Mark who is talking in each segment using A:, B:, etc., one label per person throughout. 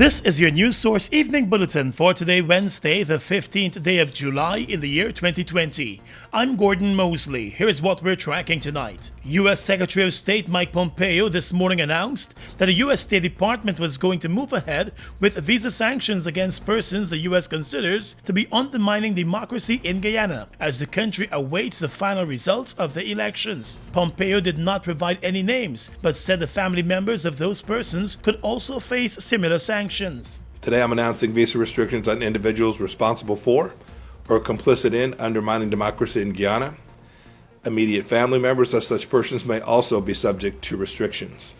A: This is your news source evening bulletin for today, Wednesday, the 15th day of July in the year 2020. I'm Gordon Mosley. Here is what we're tracking tonight. U.S. Secretary of State Mike Pompeo this morning announced that the U.S. State Department was going to move ahead with visa sanctions against persons the U.S. considers to be undermining democracy in Guyana as the country awaits the final results of the elections. Pompeo did not provide any names, but said the family members of those persons could also face similar sanctions.
B: Today I'm announcing visa restrictions on individuals responsible for or complicit in undermining democracy in Guyana. Immediate family members of such persons may also be subject to restrictions.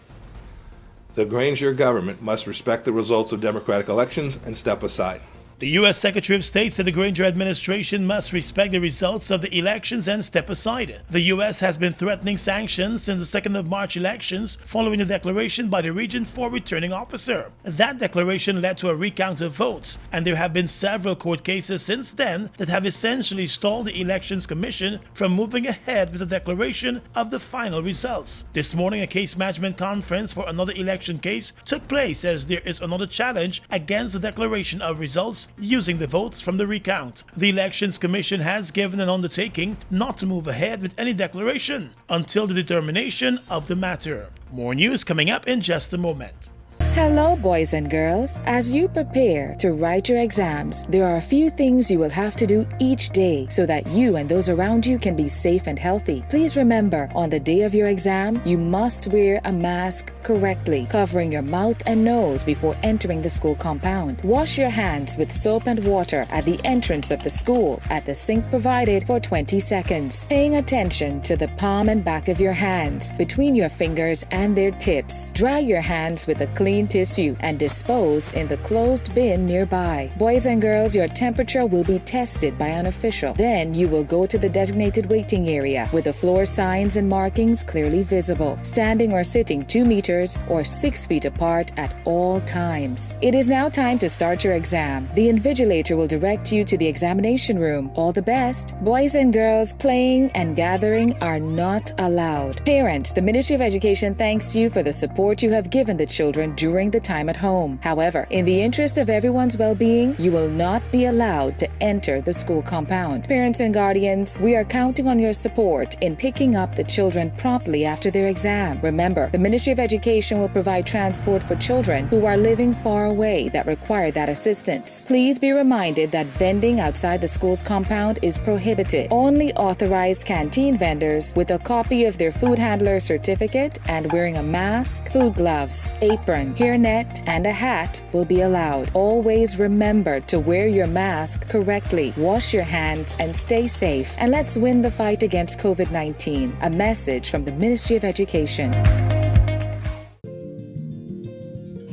B: The Granger government must respect the results of democratic elections and step aside.
A: The U.S. Secretary of State said the Granger administration must respect the results of the elections and step aside. The U.S. has been threatening sanctions since the 2nd of March elections following a declaration by the Region 4 returning officer. That declaration led to a recount of votes, and there have been several court cases since then that have essentially stalled the Elections Commission from moving ahead with the declaration of the final results. This morning, a case management conference for another election case took place as there is another challenge against the declaration of results using the votes from the recount. The Elections Commission has given an undertaking not to move ahead with any declaration until the determination of the matter. More news coming up in just a moment.
C: Hello, boys and girls. As you prepare to write your exams, there are a few things you will have to do each day so that you and those around you can be safe and healthy. Please remember, on the day of your exam, you must wear a mask correctly, covering your mouth and nose before entering the school compound. Wash your hands with soap and water at the entrance of the school at the sink provided for 20 seconds. Paying attention to the palm and back of your hands, between your fingers and their tips. Dry your hands with a clean tissue and dispose in the closed bin nearby. Boys and girls, your temperature will be tested by an official. Then you will go to the designated waiting area with the floor signs and markings clearly visible, standing or sitting 2 meters or 6 feet apart at all times. It is now time to start your exam. The invigilator will direct you to the examination room. All the best. Boys and girls, playing and gathering are not allowed. Parents, the Ministry of Education thanks you for the support you have given the children during the time at home. However, in the interest of everyone's well-being, you will not be allowed to enter the school compound. Parents and guardians, we are counting on your support in picking up the children promptly after their exam. Remember, the Ministry of Education will provide transport for children who are living far away that require that assistance. Please be reminded that vending outside the school's compound is prohibited. Only authorized canteen vendors with a copy of their food handler certificate and wearing a mask, food gloves, apron, hairnet, and a hat will be allowed. Always remember to wear your mask correctly, wash your hands, and stay safe. And let's win the fight against COVID-19. A message from the Ministry of Education.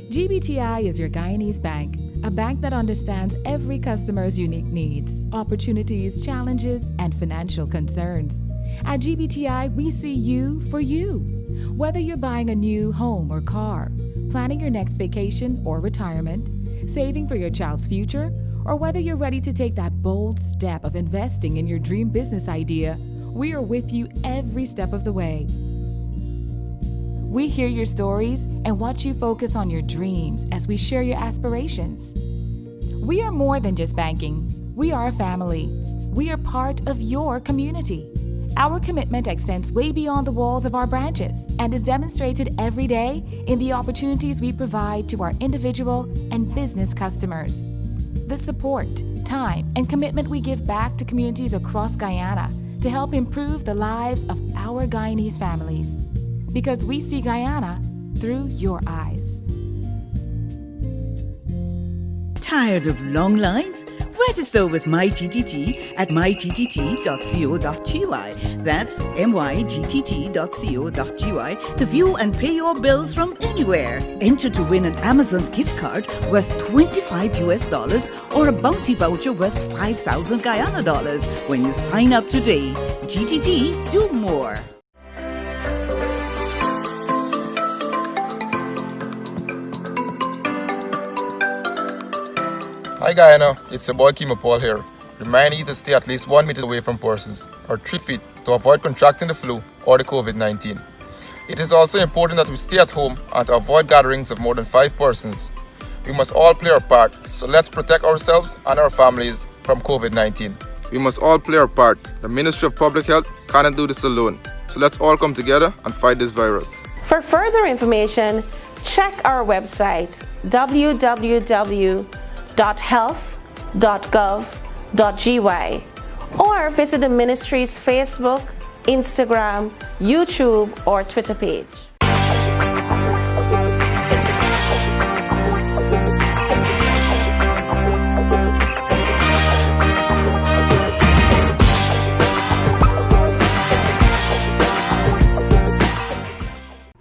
D: GBTI is your Guyanese bank, a bank that understands every customer's unique needs, opportunities, challenges, and financial concerns. At GBTI, we see you for you. Whether you're buying a new home or car, planning your next vacation or retirement, saving for your child's future, or whether you're ready to take that bold step of investing in your dream business idea, we are with you every step of the way. We hear your stories and watch you focus on your dreams as we share your aspirations. We are more than just banking. We are a family. We are part of your community. Our commitment extends way beyond the walls of our branches and is demonstrated every day in the opportunities we provide to our individual and business customers. The support, time, and commitment we give back to communities across Guyana to help improve the lives of our Guyanese families. Because we see Guyana through your eyes.
E: Tired of long lines? Register with MyGTT at mygtt.co.gy. That's mygtt.co.gy to view and pay your bills from anywhere. Enter to win an Amazon gift card worth $25 or a bounty voucher worth 5,000 Guyana dollars when you sign up today. GTT, do more.
F: Hi Guyana, it's your boy Kimo Paul here. Remind you to stay at least 1 meter away from persons or 3 feet to avoid contracting the flu or the COVID-19. It is also important that we stay at home and to avoid gatherings of more than 5 persons. We must all play our part, so let's protect ourselves and our families from COVID-19. We must all play our part. The Ministry of Public Health cannot do this alone. So let's all come together and fight this virus.
G: For further information, check our website www.health.gov.gy or visit the ministry's Facebook, Instagram, YouTube, or Twitter page.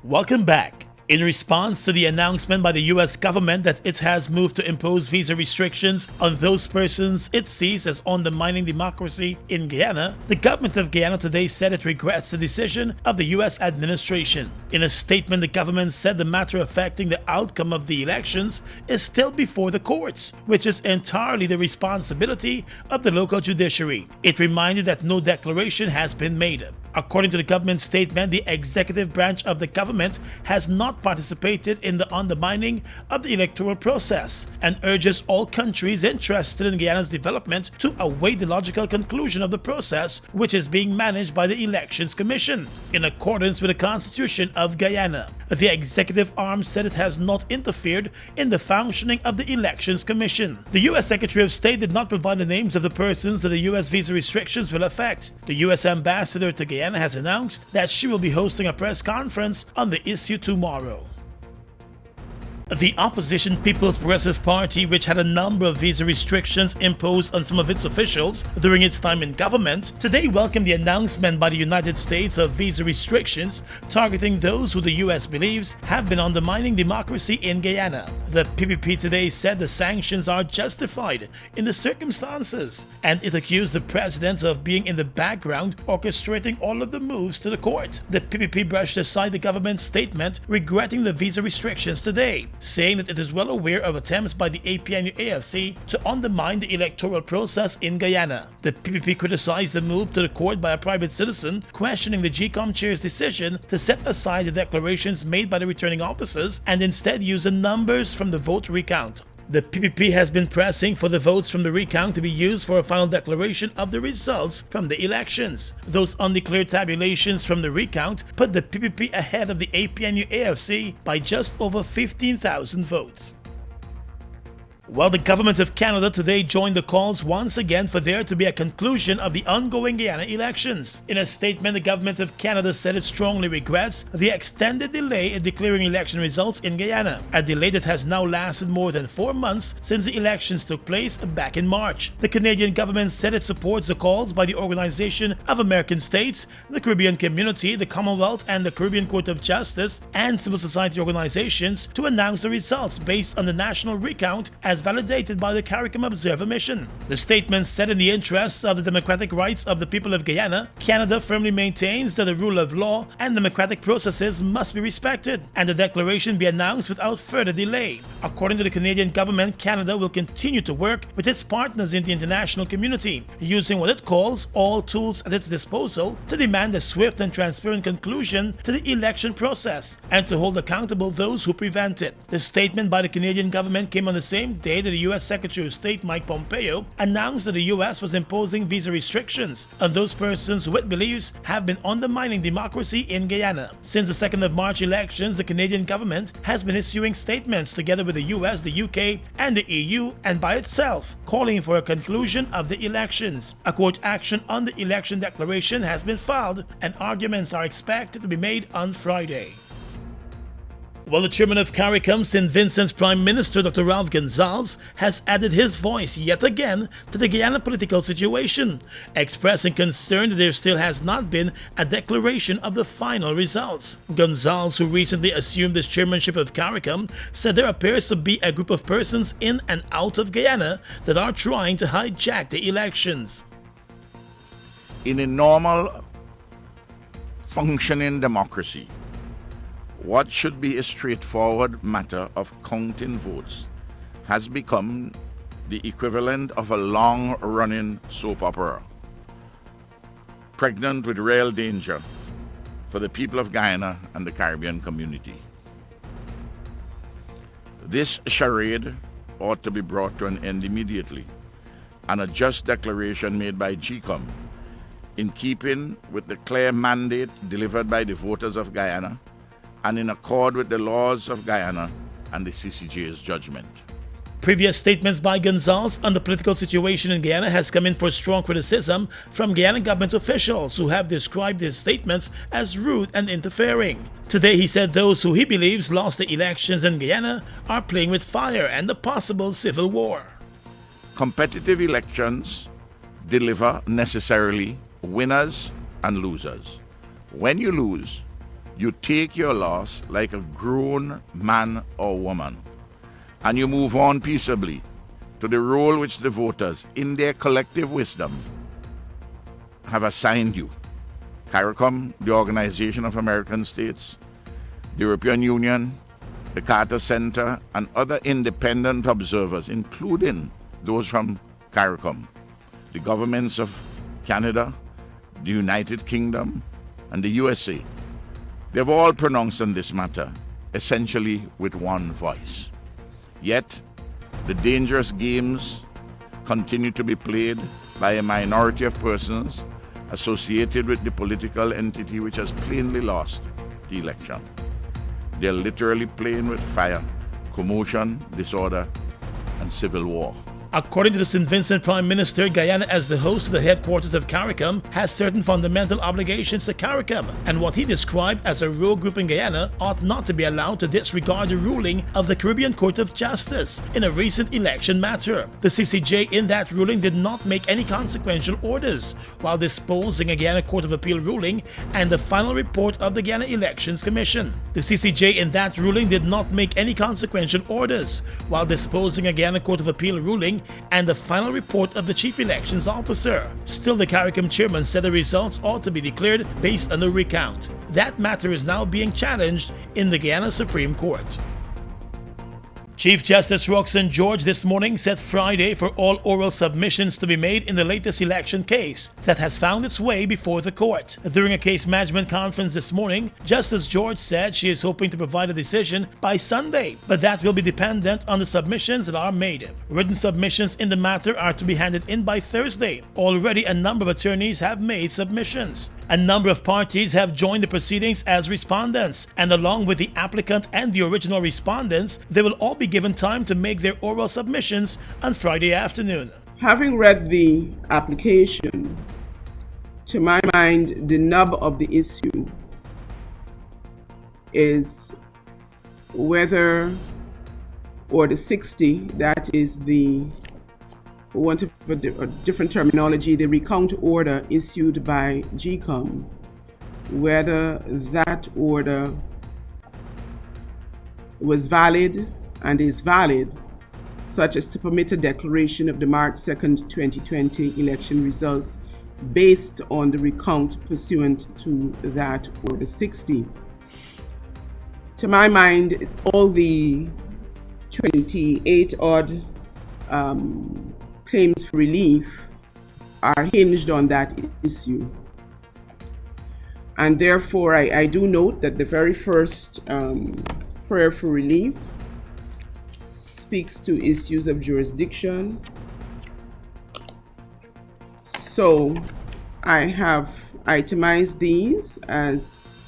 A: Welcome back. In response to the announcement by the U.S. government that it has moved to impose visa restrictions on those persons it sees as undermining democracy in Guyana, the government of Guyana today said it regrets the decision of the U.S. administration. In a statement, the government said the matter affecting the outcome of the elections is still before the courts, which is entirely the responsibility of the local judiciary. It reminded that no declaration has been made. According to the government statement, the executive branch of the government has not participated in the undermining of the electoral process and urges all countries interested in Guyana's development to await the logical conclusion of the process, which is being managed by the Elections Commission in accordance with the Constitution of Guyana. The executive arm said it has not interfered in the functioning of the Elections Commission. The U.S. Secretary of State did not provide the names of the persons that the U.S. visa restrictions will affect. The U.S. ambassador to Guyana has announced that she will be hosting a press conference on the issue tomorrow. The opposition People's Progressive Party, which had a number of visa restrictions imposed on some of its officials during its time in government, today welcomed the announcement by the United States of visa restrictions targeting those who the U.S. believes have been undermining democracy in Guyana. The PPP today said the sanctions are justified in the circumstances, and it accused the president of being in the background orchestrating all of the moves to the court. The PPP brushed aside the government's statement regretting the visa restrictions today, saying that it is well aware of attempts by the APNU-AFC to undermine the electoral process in Guyana. The PPP criticized the move to the court by a private citizen, questioning the GCOM chair's decision to set aside the declarations made by the returning officers and instead use the numbers from the vote recount. The PPP has been pressing for the votes from the recount to be used for a final declaration of the results from the elections. Those undeclared tabulations from the recount put the PPP ahead of the APNU-AFC by just over 15,000 votes. Well, the government of Canada today joined the calls once again for there to be a conclusion of the ongoing Guyana elections. In a statement, the government of Canada said it strongly regrets the extended delay in declaring election results in Guyana, a delay that has now lasted more than 4 months since the elections took place back in March. The Canadian government said it supports the calls by the Organization of American States, the Caribbean Community, the Commonwealth, and the Caribbean Court of Justice and civil society organizations to announce the results based on the national recount as validated by the Caricom Observer Mission. The statement said in the interests of the democratic rights of the people of Guyana, Canada firmly maintains that the rule of law and democratic processes must be respected, and the declaration be announced without further delay. According to the Canadian government, Canada will continue to work with its partners in the international community, using what it calls all tools at its disposal to demand a swift and transparent conclusion to the election process and to hold accountable those who prevent it. The statement by the Canadian government came on the same day that the U.S. Secretary of State Mike Pompeo announced that the U.S. was imposing visa restrictions on those persons who it believes have been undermining democracy in Guyana. Since the 2nd of March elections, the Canadian government has been issuing statements together with the U.S., the U.K., and the EU, and by itself, calling for a conclusion of the elections. A court action on the election declaration has been filed, and arguments are expected to be made on Friday. Well, the chairman of Caricom, St. Vincent's Prime Minister Dr. Ralph Gonsalves has added his voice yet again to the Guyana political situation, expressing concern that there still has not been a declaration of the final results. Gonsalves, who recently assumed the chairmanship of Caricom, said there appears to be a group of persons in and out of Guyana that are trying to hijack the elections.
H: In a normal functioning democracy, what should be a straightforward matter of counting votes has become the equivalent of a long-running soap opera, pregnant with real danger for the people of Guyana and the Caribbean community. This charade ought to be brought to an end immediately, and a just declaration made by GCOM in keeping with the clear mandate delivered by the voters of Guyana and in accord with the laws of Guyana and the CCJ's judgment.
A: Previous statements by Gonzalez on the political situation in Guyana has come in for strong criticism from Guyana government officials who have described his statements as rude and interfering. Today he said those who he believes lost the elections in Guyana are playing with fire and a possible civil war.
H: Competitive elections deliver necessarily winners and losers. When you lose, you take your loss like a grown man or woman, and you move on peaceably to the role which the voters, in their collective wisdom, have assigned you. Caricom, the Organization of American States, the European Union, the Carter Center, and other independent observers, including those from Caricom, the governments of Canada, the United Kingdom, and the USA. They've all pronounced on this matter, essentially with one voice. Yet, the dangerous games continue to be played by a minority of persons associated with the political entity which has plainly lost the election. They're literally playing with fire, commotion, disorder, and civil war.
A: According to the St. Vincent Prime Minister, Guyana, as the host of the headquarters of Caricom, has certain fundamental obligations to Caricom, and what he described as a rogue group in Guyana ought not to be allowed to disregard the ruling of the Caribbean Court of Justice in a recent election matter. The CCJ in that ruling did not make any consequential orders while disposing a Guyana Court of Appeal ruling and the final report of the Guyana Elections Commission. The CCJ in that ruling did not make any consequential orders while disposing a Guyana Court of Appeal ruling and the final report of the Chief Elections Officer. Still, the Caricom chairman said the results ought to be declared based on the recount. That matter is now being challenged in the Guyana Supreme Court. Chief Justice Roxanne George this morning set Friday for all oral submissions to be made in the latest election case that has found its way before the court. During a case management conference this morning, Justice George said she is hoping to provide a decision by Sunday, but that will be dependent on the submissions that are made. Written submissions in the matter are to be handed in by Thursday. Already a number of attorneys have made submissions. A number of parties have joined the proceedings as respondents, and along with the applicant and the original respondents, they will all be given time to make their oral submissions on Friday afternoon.
I: Having read the application, to my mind, the nub of the issue is whether, or the 60, that is the, for want of a different terminology, the recount order issued by GCOM, whether that order was valid and is valid, such as to permit a declaration of the March 2nd, 2020 election results based on the recount pursuant to that Order 60. To my mind, all the 28-odd claims for relief are hinged on that issue. And therefore, I do note that the very first prayer for relief speaks to issues of jurisdiction. So I have itemized these as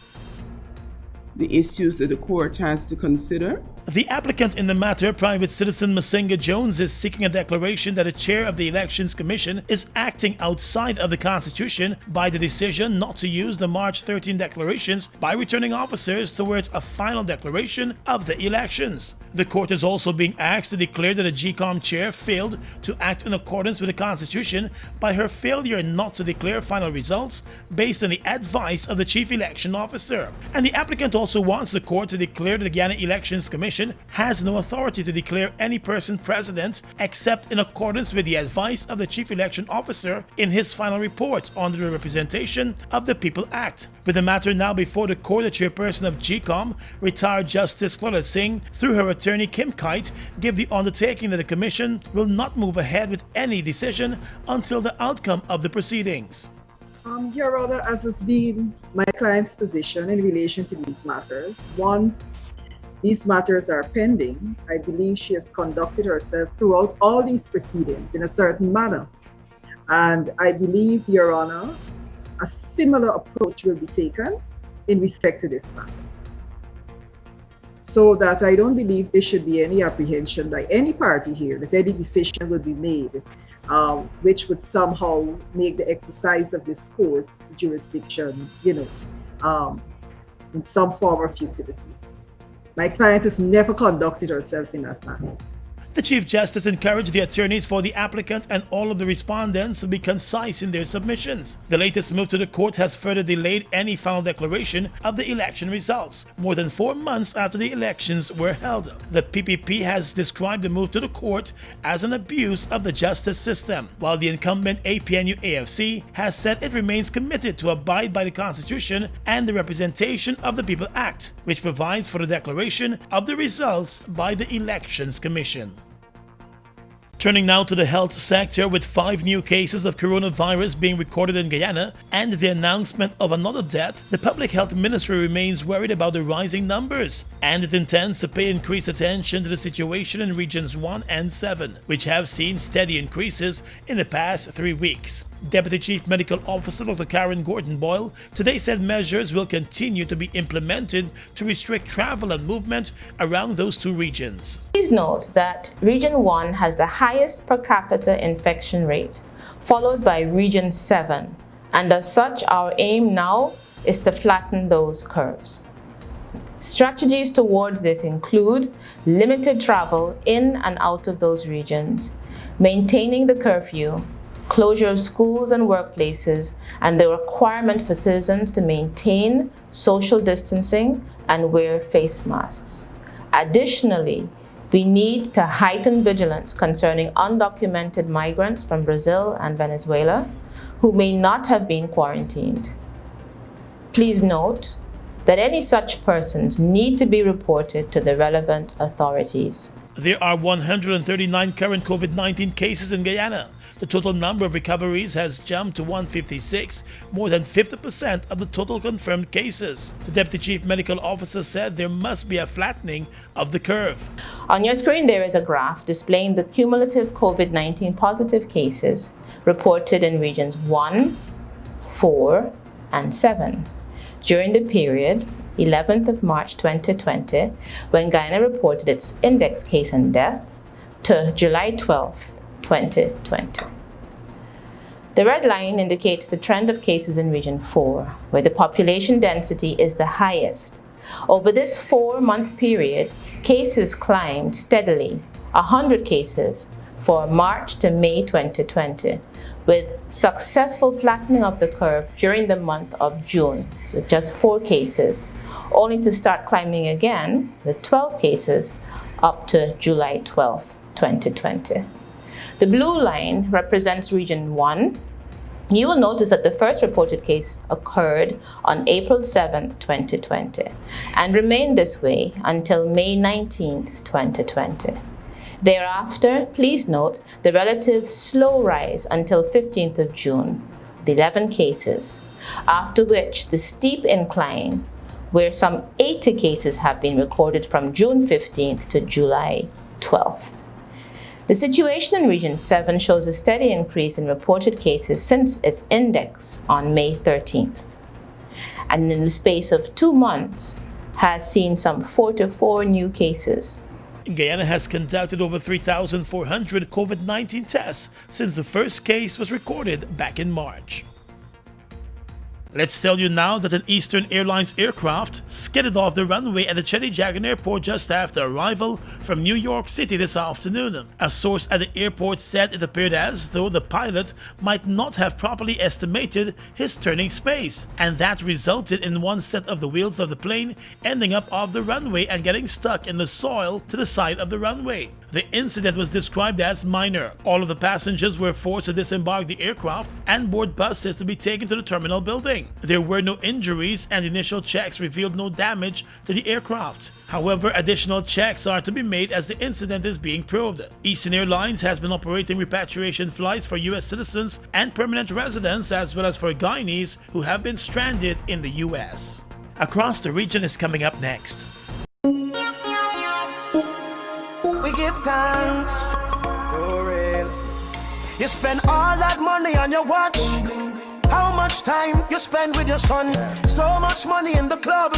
I: the issues that the court has to consider.
A: The applicant in the matter, Private Citizen Masinga Jones, is seeking a declaration that the chair of the Elections Commission is acting outside of the Constitution by the decision not to use the March 13 declarations by returning officers towards a final declaration of the elections. The court is also being asked to declare that the GCOM chair failed to act in accordance with the Constitution by her failure not to declare final results based on the advice of the Chief Election Officer. And the applicant also wants the court to declare that the Guyana Elections Commission has no authority to declare any person president except in accordance with the advice of the Chief Election Officer in his final report under the Representation of the People Act. With the matter now before the court, the chairperson of GCOM, retired Justice Claudette Singh, through her attorney Kim Kite, gave the undertaking that the Commission will not move ahead with any decision until the outcome of the proceedings.
J: Your Honor, as has been my client's position in relation to these matters, once These matters are pending. I believe she has conducted herself throughout all these proceedings in a certain manner. And I believe, Your Honor, a similar approach will be taken in respect to this matter. So that I don't believe there should be any apprehension by any party here that any decision will be made which would somehow make the exercise of this court's jurisdiction, in some form of futility. My client has never conducted herself in that manner.
A: The Chief Justice encouraged the attorneys for the applicant and all of the respondents to be concise in their submissions. The latest move to the court has further delayed any final declaration of the election results, more than 4 months after the elections were held. The PPP has described the move to the court as an abuse of the justice system, while the incumbent APNU-AFC has said it remains committed to abide by the Constitution and the Representation of the People Act, which provides for the declaration of the results by the Elections Commission. Turning now to the health sector, with 5 new cases of coronavirus being recorded in Guyana and the announcement of another death, the Public Health Ministry remains worried about the rising numbers, and it intends to pay increased attention to the situation in regions 1 and 7, which have seen steady increases in the past 3 weeks. Deputy Chief Medical Officer Dr. Karen Gordon-Boyle today said measures will continue to be implemented to restrict travel and movement around those 2 regions.
K: Please note that Region 1 has the highest per capita infection rate, followed by Region 7, and as such our aim now is to flatten those curves. Strategies towards this include limited travel in and out of those regions, maintaining the curfew, closure of schools and workplaces, and the requirement for citizens to maintain social distancing and wear face masks. Additionally, we need to heighten vigilance concerning undocumented migrants from Brazil and Venezuela who may not have been quarantined. Please note that any such persons need to be reported to the relevant authorities.
A: There are 139 current COVID-19 cases in Guyana. The total number of recoveries has jumped to 156, more than 50% of the total confirmed cases. The Deputy Chief Medical Officer said there must be a flattening of the curve.
K: On your screen there is a graph displaying the cumulative COVID-19 positive cases reported in regions 1, 4, and 7 during the period 11th of March 2020, when Guyana reported its index case and death, to July 12th, 2020. The red line indicates the trend of cases in Region 4, where the population density is the highest. Over this 4-month period, cases climbed steadily, 100 cases for March to May 2020, with successful flattening of the curve during the month of June, with just 4 cases, only to start climbing again with 12 cases up to July 12, 2020. The blue line represents Region 1. You will notice that the first reported case occurred on April 7th, 2020, and remained this way until May 19th, 2020. Thereafter, please note the relative slow rise until 15th of June, with 11 cases, after which the steep incline, where some 80 cases have been recorded from June 15th to July 12th. The situation in Region 7 shows a steady increase in reported cases since its index on May 13th, and in the space of 2 months has seen some 44 new cases.
A: Guyana has conducted over 3,400 COVID-19 tests since the first case was recorded back in March. Let's tell you now that an Eastern Airlines aircraft skidded off the runway at the Cheddi-Jagan Airport just after arrival from New York City this afternoon. A source at the airport said it appeared as though the pilot might not have properly estimated his turning space, and that resulted in one set of the wheels of the plane ending up off the runway and getting stuck in the soil to the side of the runway. The incident was described as minor. All of the passengers were forced to disembark the aircraft and board buses to be taken to the terminal building. There were no injuries, and initial checks revealed no damage to the aircraft. However, additional checks are to be made as the incident is being probed. Eastern Airlines has been operating repatriation flights for U.S. citizens and permanent residents, as well as for Guyanese who have been stranded in the U.S. Across the Region is coming up next.
L: give thanks. For real. You spend all that money on your watch. How much time you spend with your son? So much money in the club.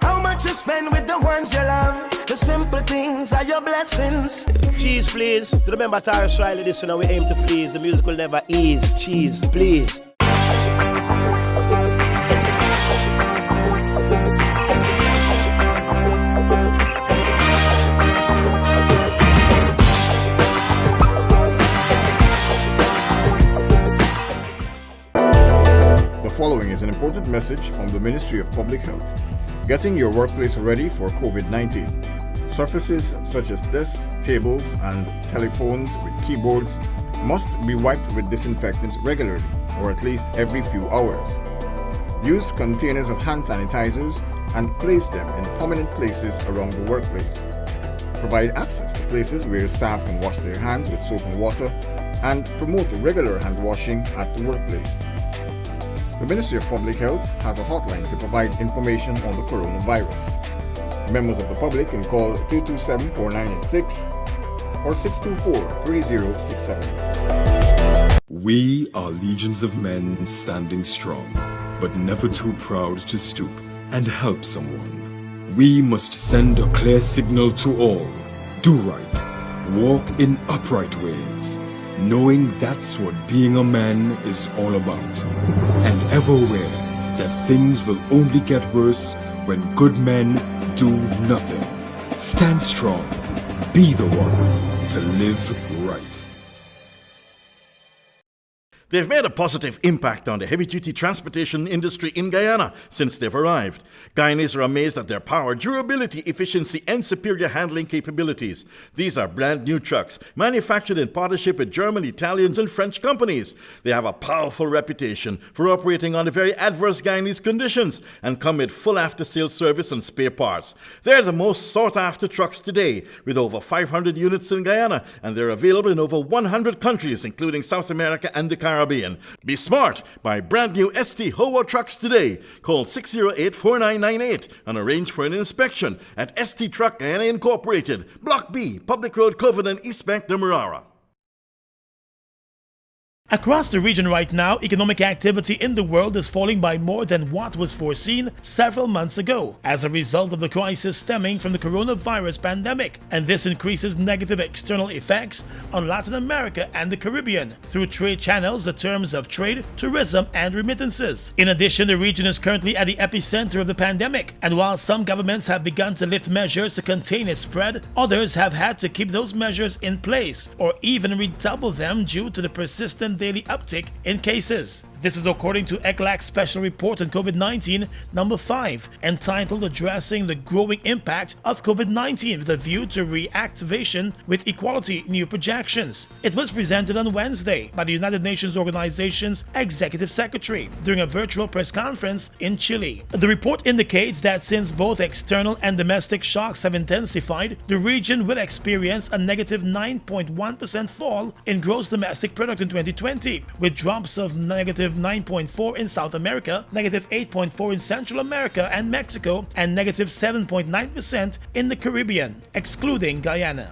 L: How much you spend with the ones you love? The simple things are your blessings.
M: Cheese, please. Remember Tyrus Riley, this one we aim to please. The music will never ease. Cheese, please.
N: The following is an important message from the Ministry of Public Health. Getting your workplace ready for COVID-19. Surfaces such as desks, tables, and telephones with keyboards must be wiped with disinfectant regularly, or at least every few hours. Use containers of hand sanitizers and place them in prominent places around the workplace. Provide access to places where staff can wash their hands with soap and water, and promote regular hand washing at the workplace. The Ministry of Public Health has a hotline to provide information on the coronavirus. Members of the public can call 227-4986 or 624-3067.
O: We are legions of men standing strong, but never too proud to stoop and help someone. We must send a clear signal to all. Do right. Walk in upright ways, knowing that's what being a man is all about. And ever aware that things will only get worse when good men do nothing. Stand strong. Be the one to live right.
P: They've made a positive impact on the heavy-duty transportation industry in Guyana since they've arrived. Guyanese are amazed at their power, durability, efficiency, and superior handling capabilities. These are brand new trucks, manufactured in partnership with German, Italian, and French companies. They have a powerful reputation for operating under very adverse Guyanese conditions and come with full after-sales service and spare parts. They're the most sought-after trucks today, with over 500 units in Guyana, and they're available in over 100 countries, including South America and the Caribbean. Be smart. Buy brand new ST Howo trucks today. Call 608-4998 and arrange for an inspection at ST Truck Guyana Incorporated, Block B, Public Road, Covenant, East Bank, Demerara.
A: Across the region right now, economic activity in the world is falling by more than what was foreseen several months ago as a result of the crisis stemming from the coronavirus pandemic. And this increases negative external effects on Latin America and the Caribbean through trade channels in terms of trade, tourism, and remittances. In addition, the region is currently at the epicenter of the pandemic. And while some governments have begun to lift measures to contain its spread, others have had to keep those measures in place or even redouble them due to the persistent daily uptick in cases. This is according to ECLAC's special report on COVID-19 number 5, entitled Addressing the Growing Impact of COVID-19 with a View to Reactivation with Equality New Projections. It was presented on Wednesday by the United Nations Organization's Executive Secretary during a virtual press conference in Chile. The report indicates that since both external and domestic shocks have intensified, the region will experience a negative 9.1% fall in gross domestic product in 2020, with drops of negative 9.4 in South America, negative 8.4 in Central America and Mexico, and negative 7.9% in the Caribbean, excluding Guyana.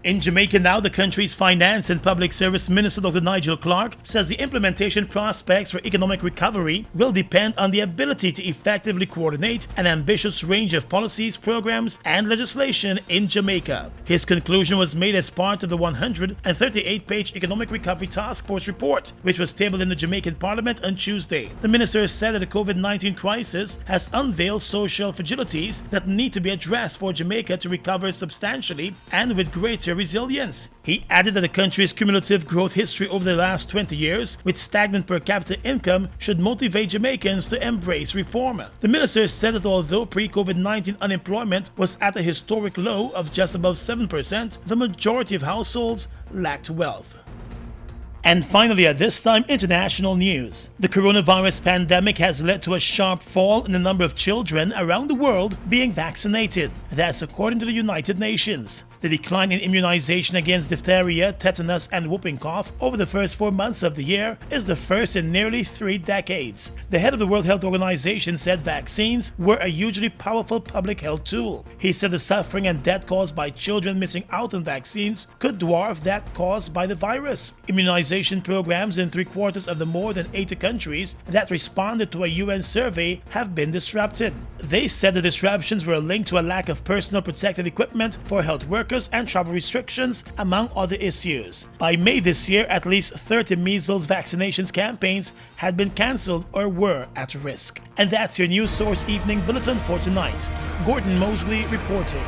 A: In Jamaica now, the country's Finance and Public Service Minister Dr. Nigel Clark says the implementation prospects for economic recovery will depend on the ability to effectively coordinate an ambitious range of policies, programs, and legislation in Jamaica. His conclusion was made as part of the 138-page Economic Recovery Task Force report, which was tabled in the Jamaican Parliament on Tuesday. The minister said that the COVID-19 crisis has unveiled social fragilities that need to be addressed for Jamaica to recover substantially and with greater resilience. He added that the country's cumulative growth history over the last 20 years with stagnant per capita income should motivate Jamaicans to embrace reform. The minister said that although pre-COVID-19 unemployment was at a historic low of just above 7%, the majority of households lacked wealth. And finally, at this time, international news. The coronavirus pandemic has led to a sharp fall in the number of children around the world being vaccinated. That's according to the United Nations. The decline in immunization against diphtheria, tetanus, and whooping cough over the first 4 months of the year is the first in nearly 3 decades. The head of the World Health Organization said vaccines were a hugely powerful public health tool. He said the suffering and death caused by children missing out on vaccines could dwarf that caused by the virus. Immunization programs in 3/4 of the more than 80 countries that responded to a UN survey have been disrupted. They said the disruptions were linked to a lack of personal protective equipment for health workers and travel restrictions, among other issues. By May this year, at least 30 measles vaccinations campaigns had been cancelled or were at risk. And that's your News Source Evening Bulletin for tonight. Gordon Mosley reporting.